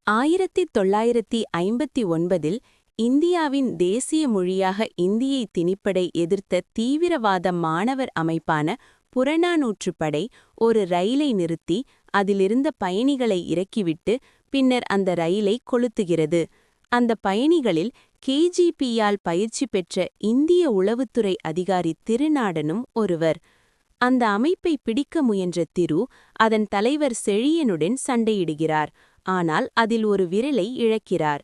1959இல் இந்தியாவின் தேசிய மொழியாக இந்தியை திணிப்பதை எதிர்த்த தீவிரவாத மாணவர் அமைப்பான புறநானூற்றுப் படை ஒரு ரயிலை நிறுத்தி அதிலிருந்த பயணிகளை இறக்கிவிட்டு பின்னர் அந்த ரயிலை கொளுத்துகிறது. அந்த பயணிகளில் கேஜிபியால் பயிற்சி பெற்ற இந்திய உளவுத்துறை அதிகாரி திருநாடனும் ஒருவர். அந்த அமைப்பை பிடிக்க முயன்ற திரு அதன் தலைவர் செழியனுடன் சண்டையிடுகிறார். ஆனால் அதில் ஒரு விரலை இழக்கிறார்.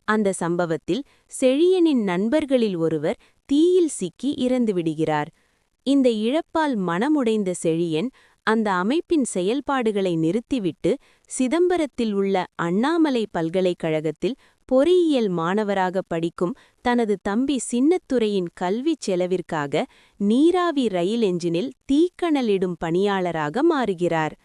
அந்த சம்பவத்தில் செழியனின் நண்பர்களில் ஒருவர் தீயில் சிக்கி இறந்துவிடுகிறார். இந்த இழப்பால் மனமுடைந்த செழியன் அந்த அமைப்பின் செயல்பாடுகளை நிறுத்திவிட்டு சிதம்பரத்தில் உள்ள அண்ணாமலை பல்கலைக்கழகத்தில் பொறியியல் மாணவராக படிக்கும் தனது தம்பி சின்னத்துரையின் கல்விச் செலவிற்காக நீராவி ரயில் என்ஜினில் தீக்கணலிடும் பணியாளராக மாறுகிறார்.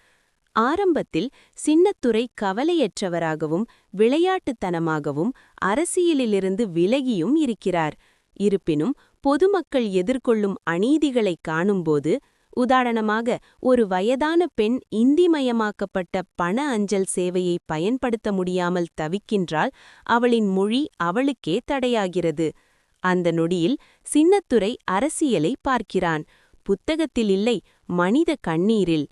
ஆரம்பத்தில் சின்னத்துரை கவலையற்றவராகவும் விளையாட்டுத்தனமாகவும் அரசியலிலிருந்து விலகியும் இருக்கிறார். இருப்பினும் பொதுமக்கள் எதிர்கொள்ளும் அநீதிகளைக் காணும்போது, உதாரணமாக ஒரு வயதான பெண் இந்திமயமாக்கப்பட்ட பண அஞ்சல் சேவையை பயன்படுத்த முடியாமல் தவிக்கின்றாள், அவளின் மொழி அவளுக்கே தடையாகிறது. அந்த நொடியில் சின்னத்துரை அரசியலை பார்க்கிறான். புத்தகத்தில் இல்லை, மனித கண்ணீரில்.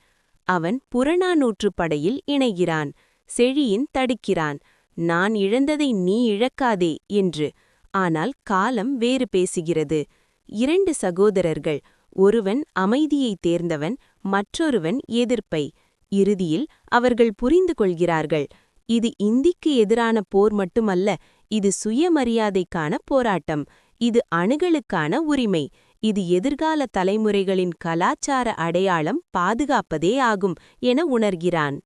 அவன் புறநானூற்றுப் படையில் இணைகிறான். செழியன் தடுக்கிறான். நான் இழந்ததை நீ இழக்காதே என்று. ஆனால் காலம் வேறு பேசுகிறது. 2 சகோதரர்கள், ஒருவன் அமைதியை தேர்ந்தவன், மற்றொருவன் எதிர்ப்பை. இறுதியில் அவர்கள் புரிந்து கொள்கிறார்கள். இது இந்திக்கு எதிரான போர் மட்டுமல்ல, இது சுயமரியாதைக்கான போராட்டம். இது அணுகலுக்கான உரிமை. இது எதிர்கால தலைமுறைகளின் கலாச்சார அடையாளம் பாதுகாப்பதே ஆகும் என உணர்கிறான்.